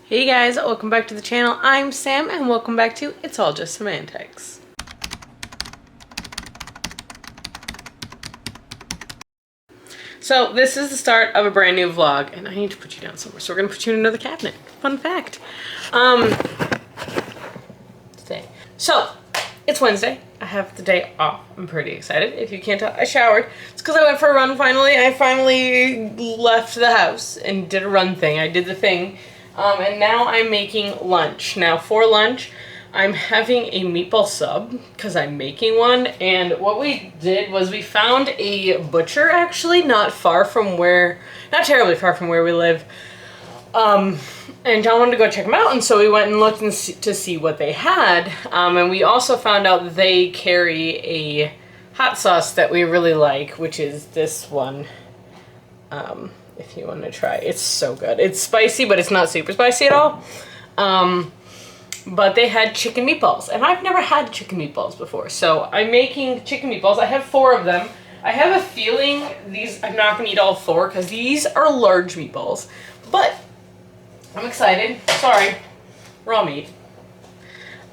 Hey guys, welcome back to the channel. I'm Sam and welcome back to It's All Just Semantics. So this is the start of a brand new vlog and I need to put you down somewhere. So we're gonna put you in another cabinet. Fun fact. Today. So it's Wednesday. I have the day off. I'm pretty excited. If you can't tell, I showered. It's because I went for a run finally. I finally left the house and did a run thing. I did the thing. And now I'm making lunch. Now for lunch, I'm having a meatball sub because I'm making one. And what we did was we found a butcher actually not terribly far from where we live. And John wanted to go check them out, and so we went and looked to see what they had. And we also found out they carry a hot sauce that we really like, which is this one. If you want to try. It's so good. It's spicy, but it's not super spicy at all. But they had chicken meatballs, and I've never had chicken meatballs before. So I'm making chicken meatballs. I have 4 of them. I have a feeling I'm not going to eat all 4 because these are large meatballs. But I'm excited. Sorry, raw meat.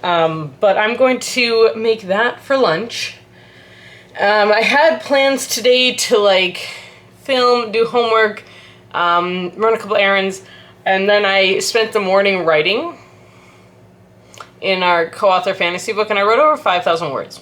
But I'm going to make that for lunch. I had plans today to film, do homework, run a couple errands, and then I spent the morning writing in our co-author fantasy book, and I wrote over 5,000 words.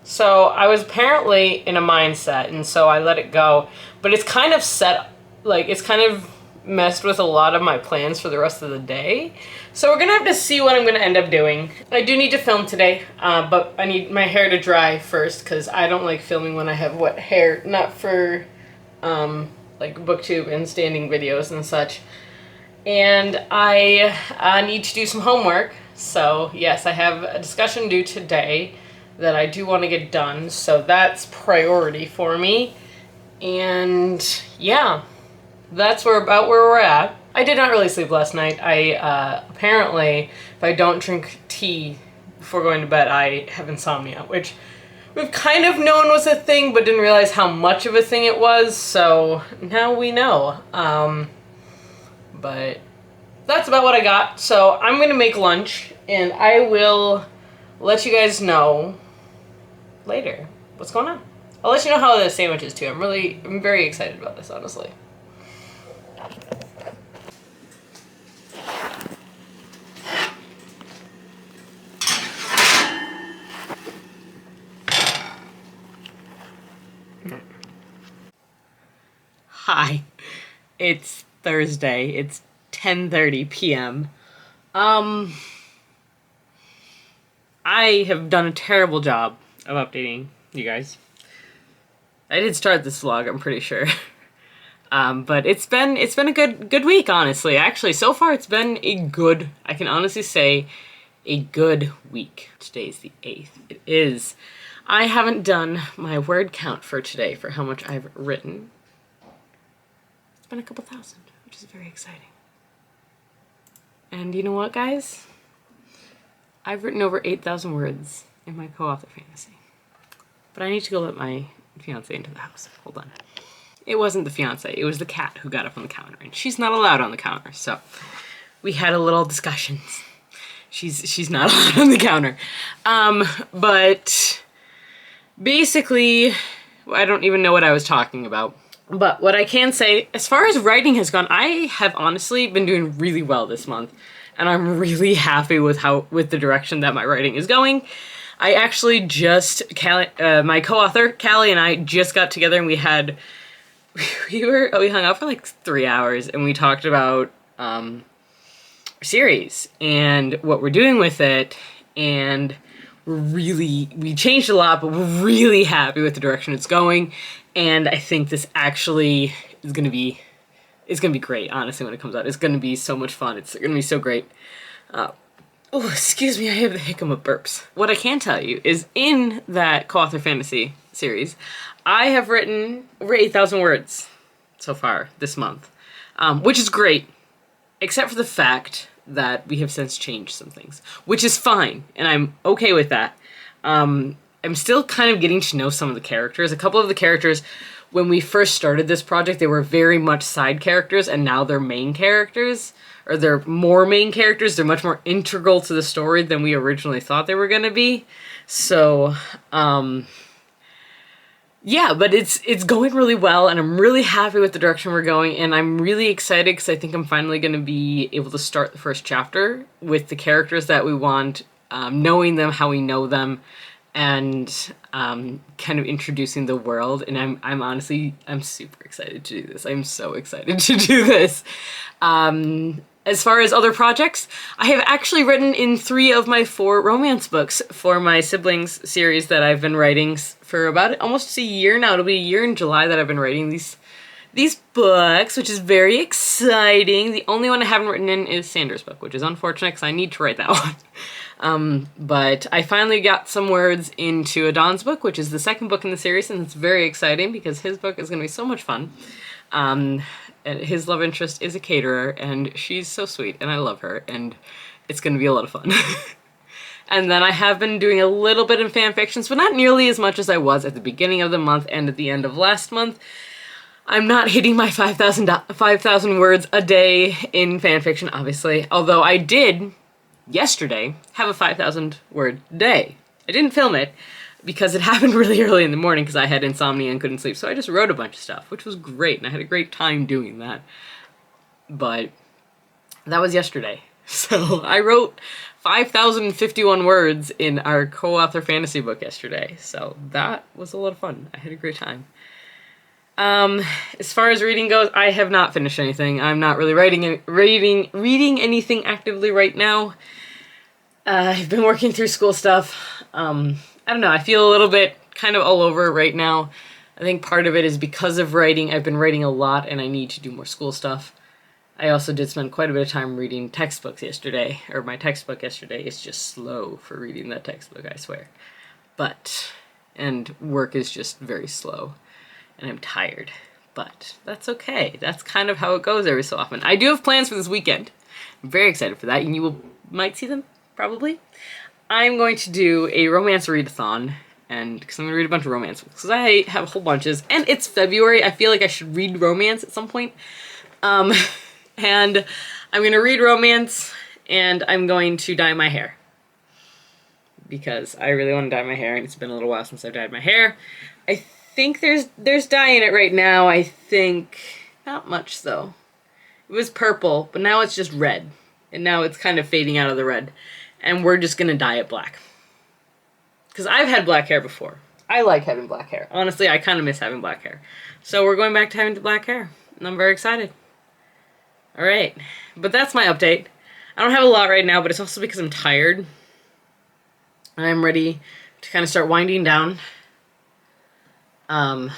So I was apparently in a mindset, and so I let it go. But it's kind of it's kind of messed with a lot of my plans for the rest of the day. So we're gonna have to see what I'm gonna end up doing. I do need to film today, but I need my hair to dry first because I don't like filming when I have wet hair, not for booktube and standing videos and such. And I need to do some homework. So yes, I have a discussion due today that I do want to get done. So that's priority for me. And yeah, that's about where we're at. I did not really sleep last night. I apparently, if I don't drink tea before going to bed, I have insomnia, which we've kind of known was a thing, but didn't realize how much of a thing it was, so now we know. But that's about what I got. So I'm gonna make lunch, and I will let you guys know later what's going on. I'll let you know how the sandwich is too. I'm very excited about this, honestly. Hi, it's Thursday. It's 10:30 p.m. I have done a terrible job of updating you guys. I did start this vlog, I'm pretty sure. But it's been a good week, honestly. Actually, so far it's been I can honestly say, a good week. Today's the 8th. It is. I haven't done my word count for today for how much I've written. Been a couple thousand, which is very exciting. And you know what, guys? I've written over 8,000 words in my co-author fantasy. But I need to go let my fiance into the house. Hold on. It wasn't the fiance, it was the cat who got up on the counter, and she's not allowed on the counter, so we had a little discussions. She's not allowed on the counter. But basically, I don't even know what I was talking about. But what I can say, as far as writing has gone, I have honestly been doing really well this month. And I'm really happy with the direction that my writing is going. I actually my co-author, Callie, and I just got together and we hung out for like 3 hours and we talked about our series and what we're doing with it. And we changed a lot, but we're really happy with the direction it's going. And I think this actually is going to be great, honestly, when it comes out. It's going to be so much fun. It's going to be so great. Oh, excuse me, I have the hiccup of burps. What I can tell you is in that co-author fantasy series, I have written over 8,000 words so far this month, which is great, except for the fact that we have since changed some things, which is fine, and I'm okay with that. I'm still kind of getting to know some of the characters. A couple of the characters when we first started this project, they were very much side characters, and now they're main characters, or they're more main characters. They're much more integral to the story than we originally thought they were going to be. So, yeah, but it's going really well, and I'm really happy with the direction we're going, and I'm really excited because I think I'm finally going to be able to start the first chapter with the characters that we want, knowing them how we know them, and kind of introducing the world. And I'm honestly, I'm super excited to do this. I'm so excited to do this. As far as other projects, I have actually written in 3 of my 4 romance books for my siblings series that I've been writing for about almost a year now. It'll be a year in July that I've been writing these books, which is very exciting. The only one I haven't written in is Sanders' book, which is unfortunate because I need to write that one. But I finally got some words into Adon's book, which is the 2nd book in the series, and it's very exciting because his book is going to be so much fun. His love interest is a caterer, and she's so sweet, and I love her, and it's going to be a lot of fun. And then I have been doing a little bit in fan fictions, but not nearly as much as I was at the beginning of the month and at the end of last month. I'm not hitting my 5,000 words a day in fan fiction, obviously, although I did, yesterday, have a 5,000 word day. I didn't film it, because it happened really early in the morning because I had insomnia and couldn't sleep. So I just wrote a bunch of stuff, which was great, and I had a great time doing that. But that was yesterday. So I wrote 5,051 words in our co-author fantasy book yesterday. So that was a lot of fun. I had a great time. As far as reading goes, I have not finished anything. I'm not really reading anything actively right now. I've been working through school stuff. I don't know, I feel a little bit kind of all over right now. I think part of it is because of writing. I've been writing a lot and I need to do more school stuff. I also did spend quite a bit of time reading textbooks yesterday, or my textbook yesterday is just slow for reading that textbook, I swear. And work is just very slow, and I'm tired, but that's okay. That's kind of how it goes every so often. I do have plans for this weekend. I'm very excited for that, and you might see them, probably. I'm going to do a romance readathon, and because I'm going to read a bunch of romance books, because I have whole bunches, and it's February. I feel like I should read romance at some point. And I'm going to read romance, and I'm going to dye my hair, because I really want to dye my hair, and it's been a little while since I've dyed my hair. I think there's dye in it right now. I think not much, though. It was purple, but now it's just red, and now it's kind of fading out of the red. And we're just gonna dye it black. Because I've had black hair before. I like having black hair. Honestly, I kind of miss having black hair. So we're going back to having the black hair. And I'm very excited. Alright. But that's my update. I don't have a lot right now, but it's also because I'm tired. I'm ready to kind of start winding down. But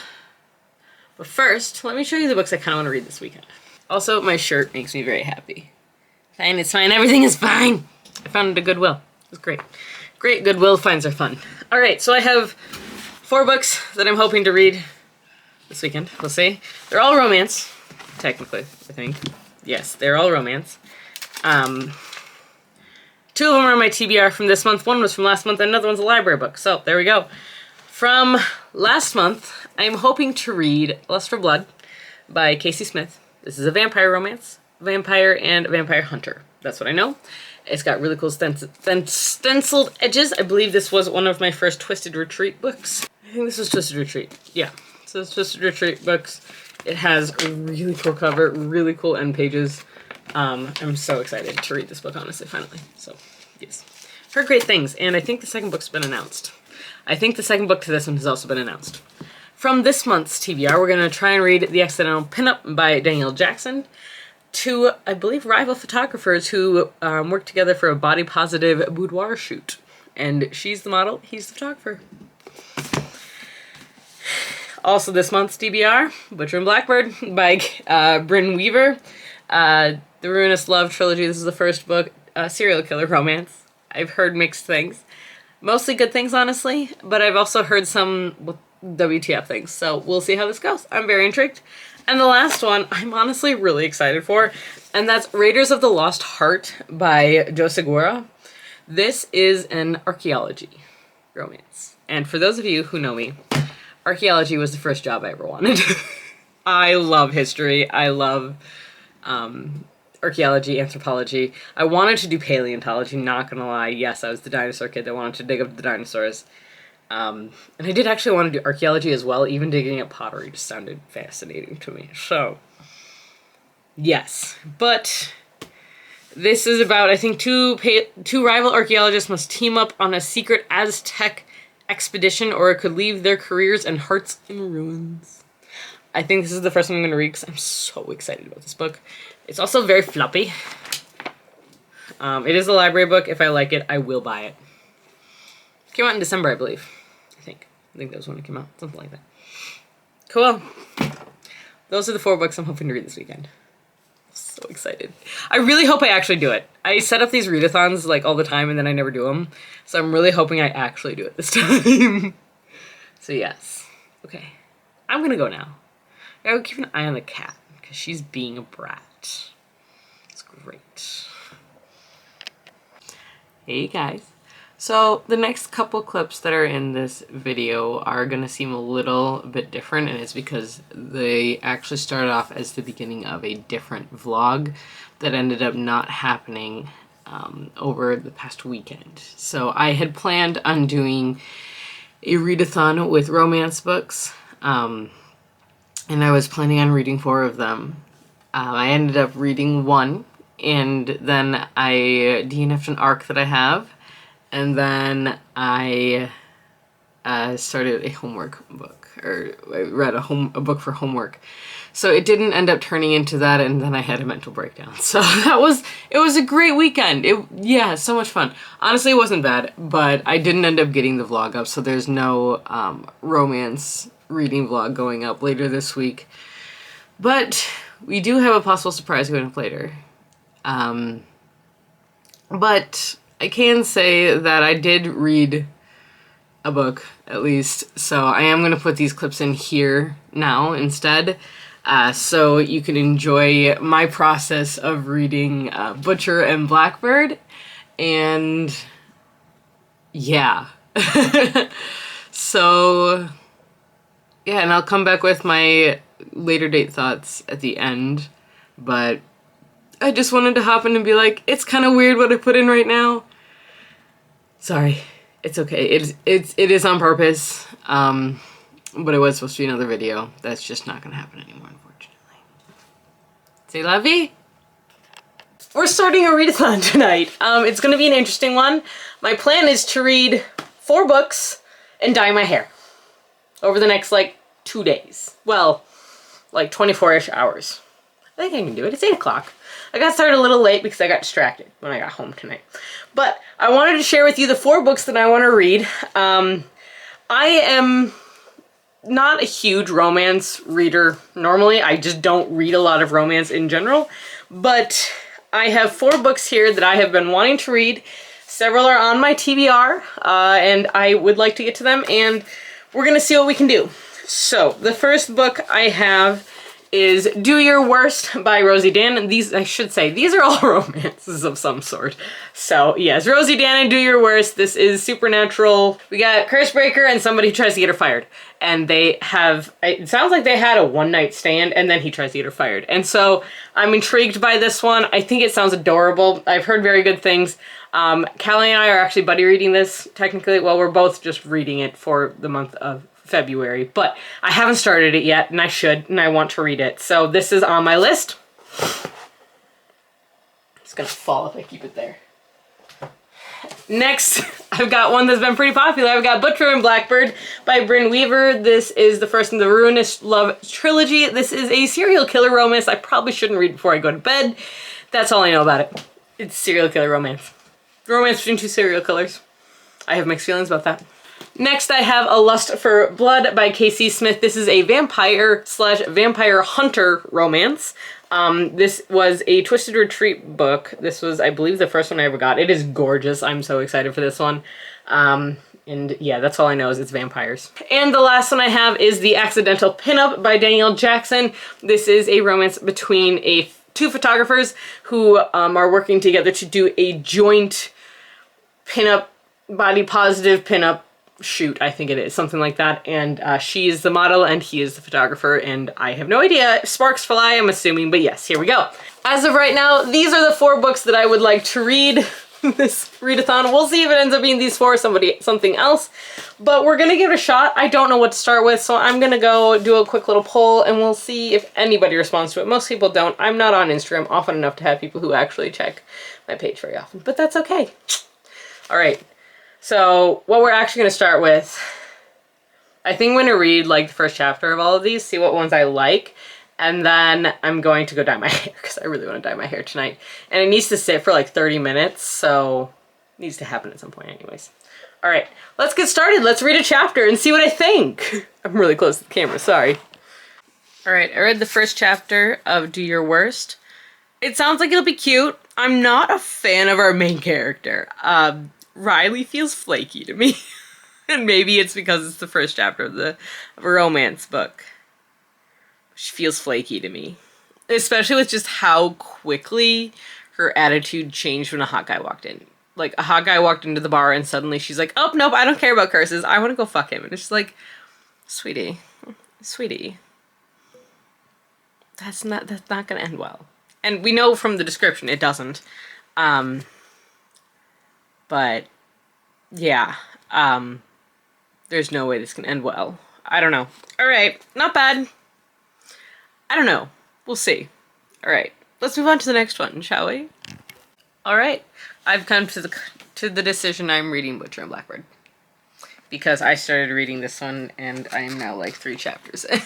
first, let me show you the books I kind of want to read this weekend. Also, my shirt makes me very happy. Fine, it's fine. Everything is fine. I found it at Goodwill. It was great. Great Goodwill finds are fun. Alright, so I have 4 books that I'm hoping to read this weekend. We'll see. They're all romance, technically, I think. Yes, they're all romance. 2 of them are my TBR from this month. 1 was from last month, and another one's a library book. So, there we go. From last month, I'm hoping to read Lust for Blood by Casey Smith. This is a vampire romance. Vampire and a vampire hunter. That's what I know. It's got really cool stenciled edges. I believe this was one of my first Twisted Retreat books. I think this was Twisted Retreat. Yeah. So it's Twisted Retreat books. It has a really cool cover, really cool end pages. I'm so excited to read this book, honestly, finally. So, yes. Heard great things, and I think the second book's been announced. I think the second book to this one has also been announced. From this month's TBR, we're going to try and read The Accidental Pinup by Danielle Jackson. 2, I believe, rival photographers who work together for a body-positive boudoir shoot. And she's the model, he's the photographer. Also this month's TBR, Butcher and Blackbird by Bryn Weaver. The Ruinous Love Trilogy, this is the first book, serial killer romance. I've heard mixed things. Mostly good things, honestly, but I've also heard some WTF things, so we'll see how this goes. I'm very intrigued. And the last one, I'm honestly really excited for, and that's Raiders of the Lost Heart by Joe Segura. This is an archaeology romance. And for those of you who know me, archaeology was the first job I ever wanted. I love history. I love archaeology, anthropology. I wanted to do paleontology, not gonna lie. Yes, I was the dinosaur kid that wanted to dig up the dinosaurs. And I did actually want to do archaeology as well. Even digging up pottery just sounded fascinating to me. So, yes. But this is about, I think, two rival archaeologists must team up on a secret Aztec expedition, or it could leave their careers and hearts in ruins. I think this is the first one I'm going to read because I'm so excited about this book. It's also very floppy. It is a library book. If I like it, I will buy it. It came out in December, I believe. I think that was when it came out. Something like that. Cool. Those are the 4 books I'm hoping to read this weekend. I'm so excited. I really hope I actually do it. I set up these readathons like all the time and then I never do them. So I'm really hoping I actually do it this time. So yes. Okay. I'm going to go now. I gotta keep an eye on the cat because she's being a brat. It's great. Hey guys. So the next couple clips that are in this video are gonna seem a little bit different, and it's because they actually started off as the beginning of a different vlog that ended up not happening over the past weekend. So I had planned on doing a readathon with romance books, and I was planning on reading 4 of them. I ended up reading 1, and then I DNF'd an arc that I have. And then I started a homework book, or I read a book for homework. So it didn't end up turning into that, and then I had a mental breakdown. So it was a great weekend. Yeah, so much fun. Honestly, it wasn't bad, but I didn't end up getting the vlog up, so there's no romance reading vlog going up later this week. But we do have a possible surprise going up later. But I can say that I did read a book, at least, so I am going to put these clips in here now instead, so you can enjoy my process of reading Butcher and Blackbird, and yeah. So, yeah, and I'll come back with my later date thoughts at the end, but I just wanted to hop in and be like, it's kind of weird what I put in right now. Sorry, it's okay. It is on purpose, but it was supposed to be another video. That's just not gonna happen anymore, unfortunately. C'est la vie. We're starting a readathon tonight. It's gonna be an interesting one. My plan is to read 4 books and dye my hair over the next, like, 2 days. Well, like 24-ish hours. I think I can do it. It's 8 o'clock. I got started a little late because I got distracted when I got home tonight. But I wanted to share with you the 4 books that I want to read. I am not a huge romance reader normally. I just don't read a lot of romance in general. But I have 4 books here that I have been wanting to read. Several are on my TBR, and I would like to get to them, and we're going to see what we can do. So, the first book I have is Do Your Worst by Rosie Dan. These, I should say, these are all romances of some sort. So, yes, Rosie Dan and Do Your Worst. This is supernatural. We got Cursebreaker and somebody who tries to get her fired. And they have, it sounds like they had a one-night stand and then he tries to get her fired. And so, I'm intrigued by this one. I think it sounds adorable. I've heard very good things. Callie and I are actually buddy reading this, technically. Well, we're both just reading it for the month of February, but I haven't started it yet, and I should, and I want to read it. So this is on my list. It's gonna fall if I keep it there. Next, I've got one that's been pretty popular. I've got Butcher and Blackbird by Brynne Weaver. This is the first in the Ruinous Love trilogy. This is a serial killer romance I probably shouldn't read before I go to bed. That's all I know about it. It's serial killer romance. Romance between 2 serial killers. I have mixed feelings about that. Next, I have A Lust for Blood by K.C. Smith. This is a vampire/vampire hunter romance. This was a Twisted Retreat book. This was, I believe, the first one I ever got. It is gorgeous. I'm so excited for this one. And yeah, that's all I know is it's vampires. And the last one I have is The Accidental Pinup by Danielle Jackson. This is a romance between 2 photographers who are working together to do a joint pinup, body positive pinup shoot, I think it is, something like that. And she is the model and he is the photographer, and I have no idea. Sparks fly, I'm assuming, but yes, here we go. As of right now, these are the 4 books that I would like to read this readathon. We'll see if it ends up being these 4 or something else, but we're gonna give it a shot. I don't know what to start with, so I'm gonna go do a quick little poll and we'll see if anybody responds to it. Most people don't. I'm not on Instagram often enough to have people who actually check my page very often, but that's okay. All right, so what we're actually gonna start with, I think I'm gonna read like the first chapter of all of these, see what ones I like, and then I'm going to go dye my hair because I really want to dye my hair tonight. And it needs to sit for like 30 minutes, so it needs to happen at some point anyways. All right, let's get started. Let's read a chapter and see what I think. I'm really close to the camera, sorry. All right, I read the first chapter of Do Your Worst. It sounds like it'll be cute. I'm not a fan of our main character. Riley feels flaky to me. And maybe it's because it's the first chapter of a romance book. She feels flaky to me. Especially with just how quickly her attitude changed when a hot guy walked in. Like, a hot guy walked into the bar and suddenly she's like, oh, nope, I don't care about curses. I want to go fuck him. And it's like, sweetie, that's not going to end well. And we know from the description it doesn't. But, yeah. There's no way this can end well. I don't know. All right, not bad. I don't know. We'll see. All right, let's move on to the next one, shall we? All right, I've come to the decision I'm reading Butcher and Blackbird because I started reading this one and I am now like 3 chapters in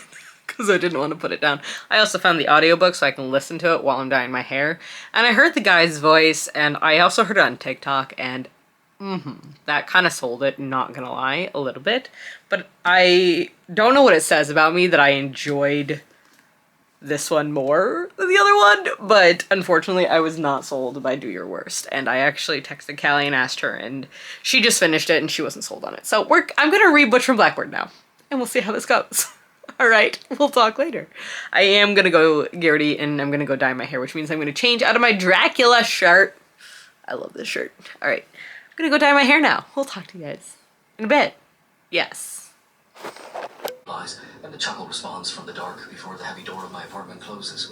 because I didn't want to put it down. I also found the audiobook so I can listen to it while I'm dyeing my hair, and I heard the guy's voice, and I also heard it on TikTok, and that kind of sold it, not gonna lie, a little bit. But I don't know what it says about me that I enjoyed this one more than the other one, but unfortunately I was not sold by Do Your Worst, and I actually texted Callie and asked her, and she just finished it and she wasn't sold on it. So I'm gonna read Butcher and Blackbird now, and we'll see how this goes. All right, we'll talk later. I am gonna go get ready and I'm gonna go dye my hair, which means I'm gonna change out of my Dracula shirt. I love this shirt. All right, I'm gonna go dye my hair now. We'll talk to you guys in a bit. Yes. And the chuckle responds from the dark before the heavy door of my apartment closes.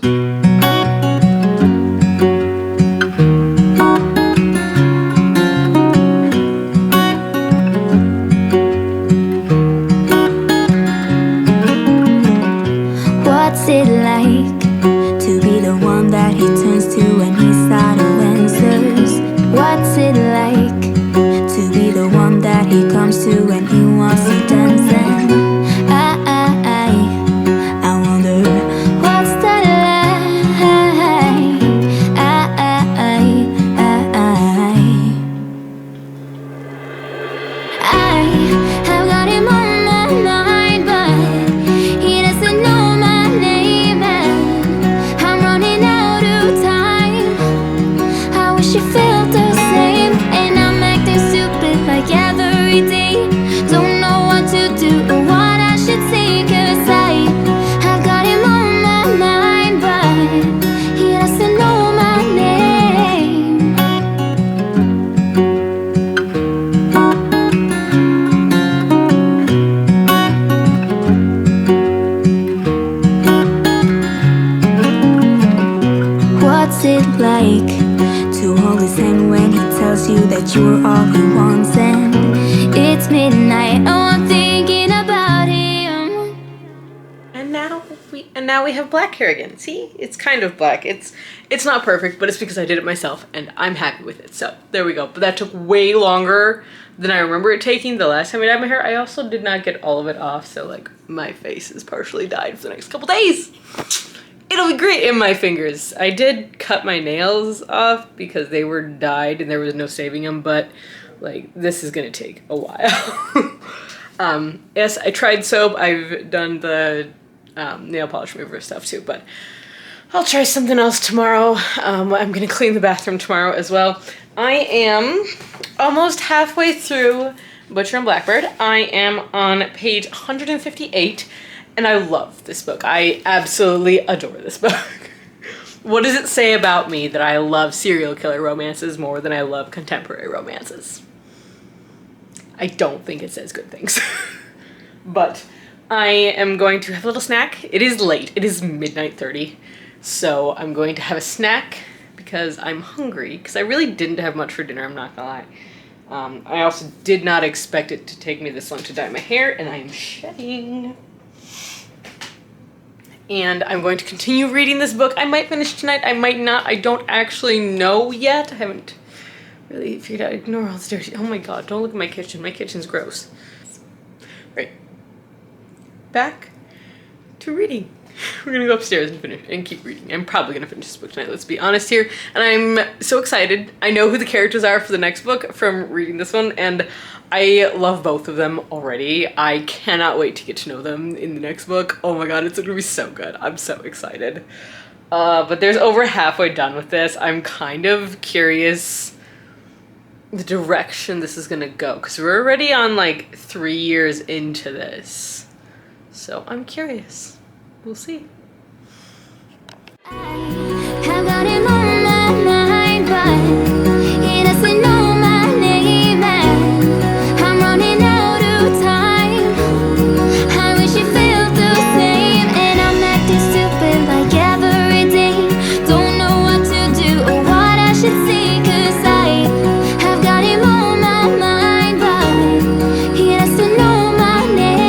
What's it like to be the one that he turns to when he's out of answers? What's it like to be the one that he comes to when he wants to dance? And I wonder what's that like? I have got him on my mind, but he doesn't know my name, and I'm running out of time. I wish he felt the same, and I'm acting stupid like every day. Don't know what to do or what I should say, 'cause I've got him on my mind, but he doesn't know my name. What's it like to hold his hand when he tells you that you're all he wants? And it's midnight, oh, I'm thinking about him. And now we have black hair again. See? It's kind of black. It's not perfect, but it's because I did it myself and I'm happy with it. So there we go. But that took way longer than I remember it taking the last time I dyed my hair. I also did not get all of it off, so like my face is partially dyed for the next couple days. It'll be great in my fingers. I did cut my nails off because they were dyed and there was no saving them, but like this is gonna take a while. Yes, I tried soap. I've done the nail polish remover stuff too, but I'll try something else tomorrow. I'm gonna clean the bathroom tomorrow as well. I am almost halfway through Butcher and Blackbird. I am on page 158. And I love this book. I absolutely adore this book. What does it say about me that I love serial killer romances more than I love contemporary romances? I don't think it says good things. But I am going to have a little snack. It is late. It is midnight 30. So I'm going to have a snack because I'm hungry. Because I really didn't have much for dinner, I'm not gonna lie. I also did not expect it to take me this long to dye my hair, and I am shedding. And I'm going to continue reading this book. I might finish tonight, I might not. I don't actually know yet. I haven't really figured out. Ignore all the dirty. Oh my god, don't look at my kitchen. My kitchen's gross. Right. Back to reading. We're gonna go upstairs and finish and keep reading. I'm probably gonna finish this book tonight, let's be honest here. And I'm so excited. I know who the characters are for the next book from reading this one, and I love both of them already. I cannot wait to get to know them in the next book. Oh my god, it's gonna be so good. I'm so excited. But there's over halfway done with this. I'm kind of curious the direction this is gonna go, because we're already on like 3 years into this. So I'm curious. We'll see. Have got him on my mind, but he doesn't know my name, and I'm running out of time. I wish he felt the same, and I'm acting stupid like every day. Don't know what to do or what I should say, 'cause I have got him on my mind, but he doesn't know my name.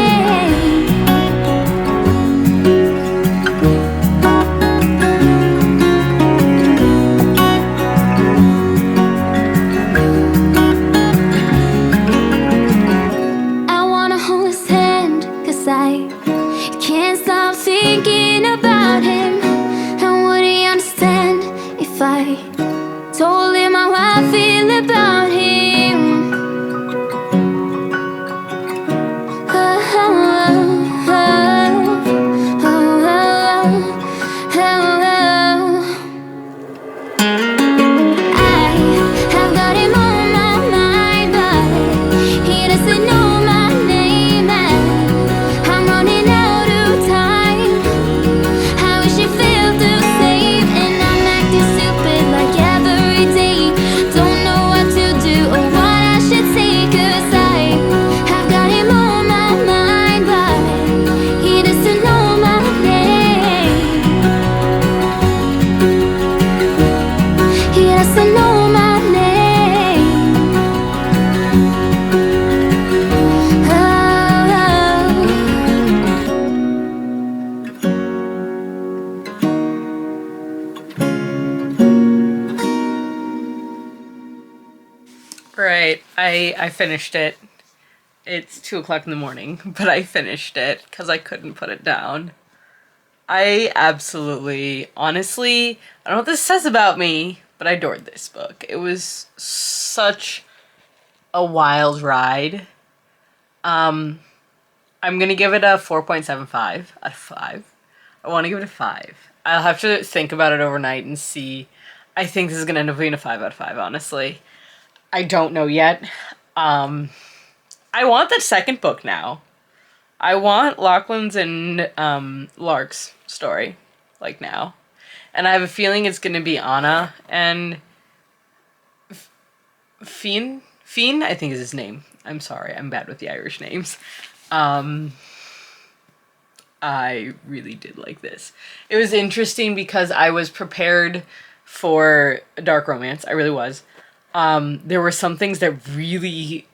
I can't stop thinking about him. And would he understand if I told him how I feel about him? Oh, oh, oh, oh, oh, oh. I have got him on my mind, but he doesn't know my name, and I'm running out of time. I wish he felt the same, and I'm acting stupid like every day. Don't know what to do or what I should say, 'cause I have got him on my mind, but he doesn't know my name. He doesn't know my name. Right, I finished it. It's 2 o'clock in the morning, but I finished it because I couldn't put it down. I absolutely, honestly, I don't know what this says about me, but I adored this book. It was such a wild ride. I'm gonna give it a 4.75 out of 5. I want to give it a 5. I'll have to think about it overnight and see. I think this is gonna end up being a 5 out of 5, honestly. I don't know yet. I want the second book now. I want Lachlan's and Lark's story, like, now. And I have a feeling it's gonna be Anna and Fionn, I think is his name. I'm sorry, I'm bad with the Irish names. I really did like this. It was interesting because I was prepared for a dark romance. I really was. There were some things that really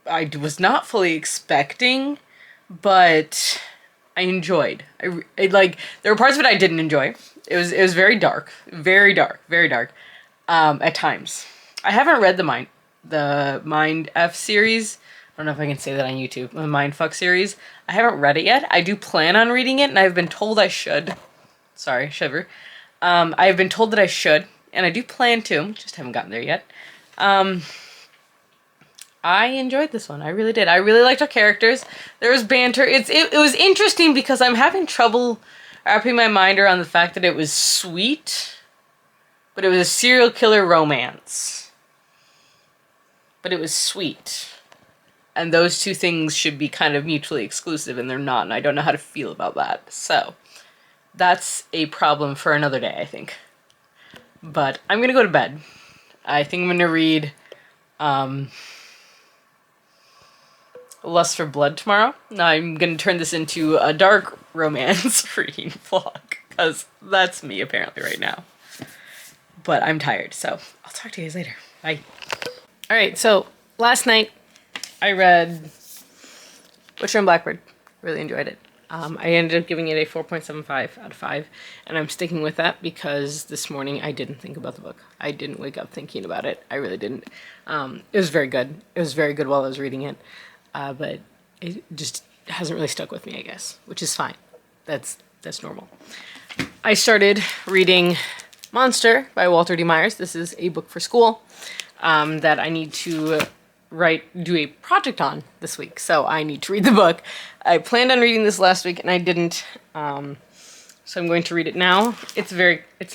I was not fully expecting, but I enjoyed. I like, there were parts of it I didn't enjoy. It was very dark, very dark, very dark. At times. I haven't read the Mind F series. I don't know if I can say that on YouTube. The Mindfuck series. I haven't read it yet. I do plan on reading it, and I've been told I should. Sorry, shiver. I've been told that I should, and I do plan to. Just haven't gotten there yet. I enjoyed this one. I really did. I really liked our characters. There was banter. It was interesting because I'm having trouble wrapping my mind around the fact that it was sweet, but it was a serial killer romance. But it was sweet. And those two things should be kind of mutually exclusive, and they're not, and I don't know how to feel about that. So, that's a problem for another day, I think. But I'm gonna go to bed. I think I'm gonna read Lust for Blood tomorrow. Now I'm going to turn this into a dark romance reading vlog, because that's me apparently right now. But I'm tired, so I'll talk to you guys later. Bye. Alright, so last night I read Butcher and Blackbird. Really enjoyed it. I ended up giving it a 4.75 out of 5, and I'm sticking with that because this morning I didn't think about the book. I didn't wake up thinking about it. I really didn't. It was very good. It was very good while I was reading it, but it just hasn't really stuck with me, I guess, which is fine. That's normal. I started reading Monster by Walter D. Myers. This is a book for school that I need to do a project on this week, so I need to read the book. I planned on reading this last week and I didn't, so I'm going to read it now. It's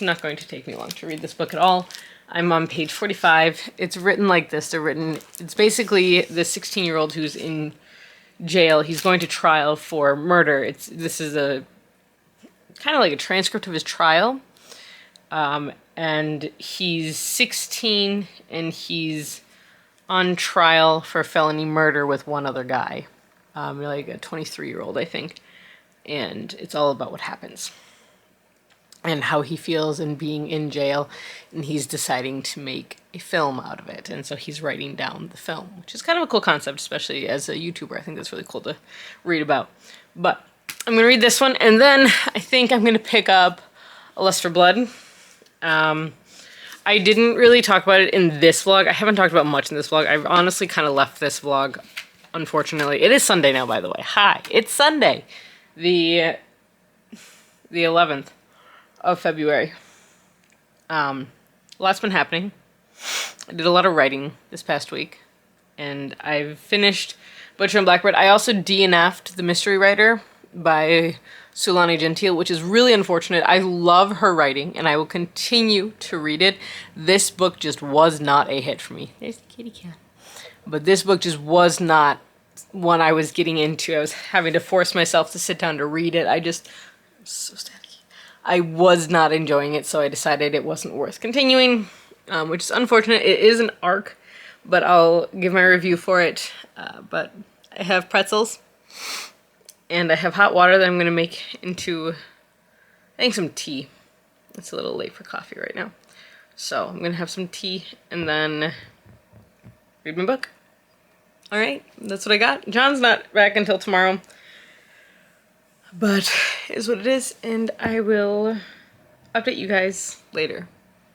not going to take me long to read this book at all. I'm on page 45. It's written like this. It's basically the 16-year-old who's in jail. He's going to trial for murder. This is a kind of like a transcript of his trial. And he's 16 and he's on trial for felony murder with one other guy, like a 23-year-old, I think. And it's all about what happens and how he feels in being in jail, and he's deciding to make a film out of it. And so he's writing down the film, which is kind of a cool concept, especially as a YouTuber. I think that's really cool to read about. But I'm going to read this one, and then I think I'm going to pick up A Lust for Blood. I didn't really talk about it in this vlog. I haven't talked about much in this vlog. I've honestly kind of left this vlog, unfortunately. It is Sunday now, by the way. Hi, it's Sunday. The 11th of February. Lots been happening. I did a lot of writing this past week, and I've finished Butcher and Blackbird. I also DNF'd The Mystery Writer by Sulani Gentile, which is really unfortunate. I love her writing, and I will continue to read it. This book just was not a hit for me. There's the kitty cat. But this book just was not one I was getting into. I was having to force myself to sit down to read it. So staticky. I was not enjoying it, so I decided it wasn't worth continuing, which is unfortunate. It is an arc, but I'll give my review for it. But I have pretzels. And I have hot water that I'm going to make into, I think, some tea. It's a little late for coffee right now. So I'm going to have some tea and then read my book. All right, that's what I got. John's not back until tomorrow. But it is what it is, and I will update you guys later.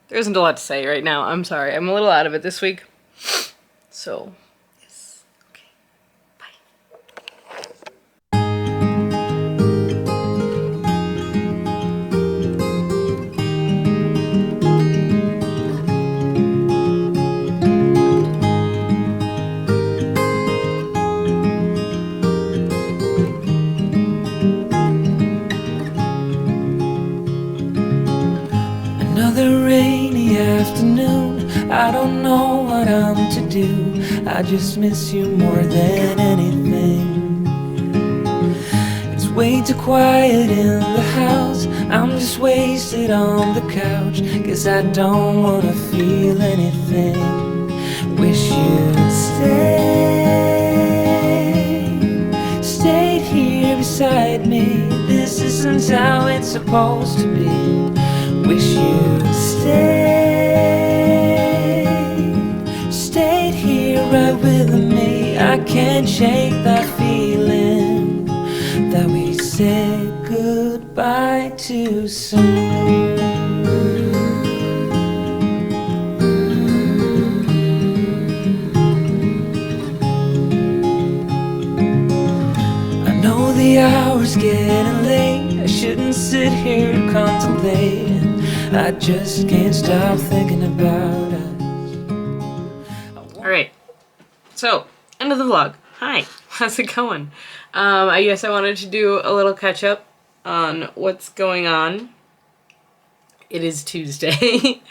There isn't a lot to say right now. I'm sorry. I'm a little out of it this week. So, yes. Okay. Bye. Another rainy afternoon, I don't know what I'm to do. I just miss you more than anything. It's way too quiet in the house, I'm just wasted on the couch, 'cause I don't wanna feel anything. Wish you'd stayed here beside me. This isn't how it's supposed to be. Wish you'd stayed here right with me. I can't shake that feeling that we said goodbye too soon. I know the hour's getting late, I shouldn't sit here contemplating. I just can't stop thinking about us. Alright, so, end of the vlog. Hi, how's it going? I guess I wanted to do a little catch up on what's going on. It is Tuesday.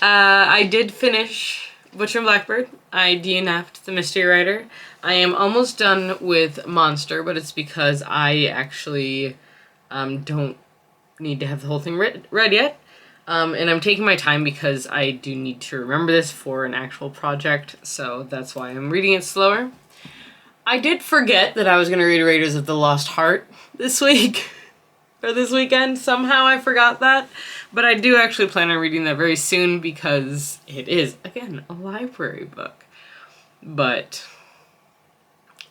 I did finish Butcher and Blackbird. I DNF'd The Mystery Writer. I am almost done with Monster, but it's because I actually don't need to have the whole thing read yet. And I'm taking my time because I do need to remember this for an actual project, so that's why I'm reading it slower. I did forget that I was going to read Raiders of the Lost Heart this week. Or this weekend. Somehow I forgot that. But I do actually plan on reading that very soon because it is, again, a library book. But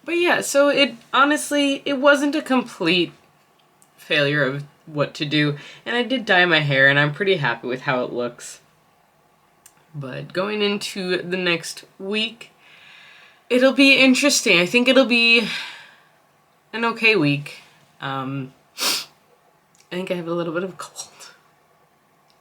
yeah, so it honestly, it wasn't a complete failure of what to do. And I did dye my hair and I'm pretty happy with how it looks. But going into the next week, it'll be interesting. I think it'll be an okay week. I think I have a little bit of a cold.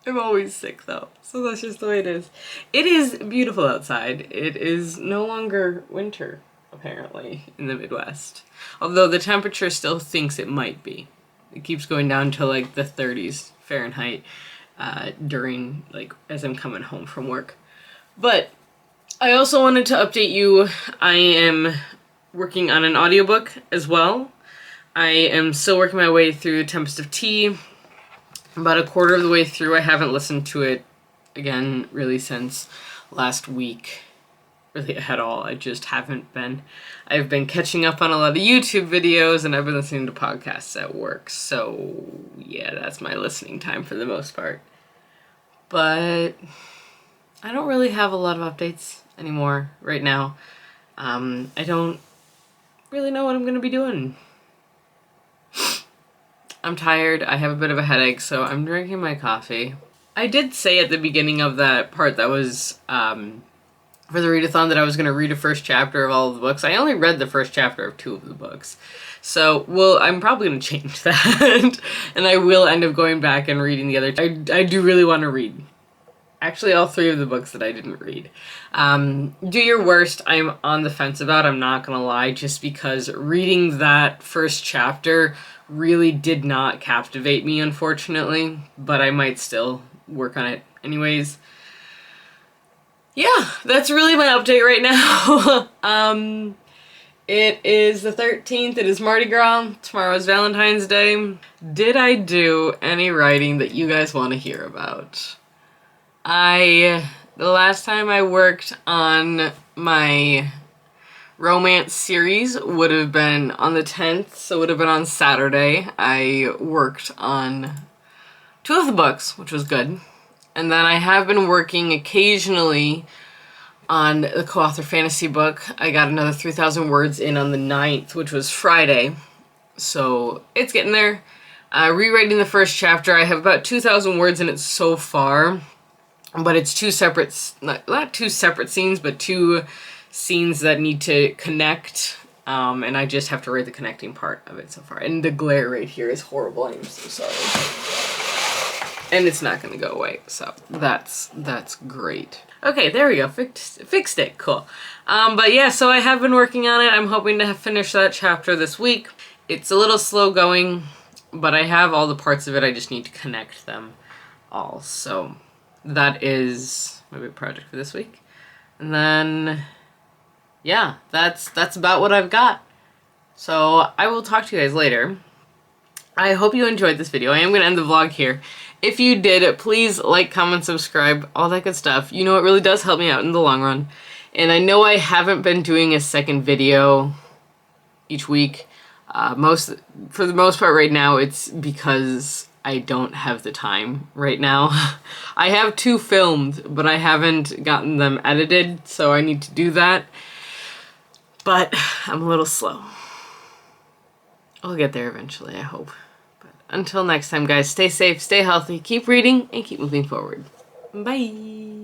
I'm always sick though, so that's just the way it is. It is beautiful outside. It is no longer winter, apparently, in the Midwest. Although the temperature still thinks it might be. It keeps going down to like the 30s Fahrenheit during, like, as I'm coming home from work. But I also wanted to update you. I am working on an audiobook as well. I am still working my way through Tempest of Tea. About a quarter of the way through. I haven't listened to it again really since last week. Really at all. I just haven't been. I've been catching up on a lot of YouTube videos and I've been listening to podcasts at work. So yeah, that's my listening time for the most part. But I don't really have a lot of updates anymore right now. I don't really know what I'm going to be doing. I'm tired, I have a bit of a headache, so I'm drinking my coffee. I did say at the beginning of that part that was for the readathon that I was going to read a first chapter of all of the books. I only read the first chapter of 2 of the books. So, well, I'm probably going to change that. And I will end up going back and reading the other. I do really want to read. Actually, all 3 of the books that I didn't read. Do Your Worst, I'm on the fence about, I'm not going to lie, just because reading that first chapter really did not captivate me, unfortunately, but I might still work on it anyways. Yeah, that's really my update right now. It is the 13th, it is Mardi Gras, tomorrow is Valentine's Day. Did I do any writing that you guys want to hear about? The last time I worked on my romance series would have been on the 10th, so it would have been on Saturday. I worked on 2 of the books, which was good. And then I have been working occasionally on the co-author fantasy book. I got another 3,000 words in on the 9th, which was Friday. So it's getting there. Rewriting the first chapter, I have about 2,000 words in it so far. But it's 2 separate, not 2 separate scenes, but 2 scenes that need to connect, and I just have to write the connecting part of it so far. And the glare right here is horrible. I'm so sorry. And it's not going to go away, so that's great. Okay, there we go. Fixed it. Cool. But yeah, so I have been working on it. I'm hoping to finish that chapter this week. It's a little slow going, but I have all the parts of it. I just need to connect them all. So that is my big project for this week. And then yeah, that's about what I've got. So I will talk to you guys later. I hope you enjoyed this video. I am going to end the vlog here. If you did, please like, comment, subscribe, all that good stuff. You know, it really does help me out in the long run. And I know I haven't been doing a second video each week. For the most part right now, it's because I don't have the time right now. I have 2 filmed, but I haven't gotten them edited, so I need to do that. But I'm a little slow. I'll get there eventually, I hope. But until next time, guys, stay safe, stay healthy, keep reading, and keep moving forward. Bye!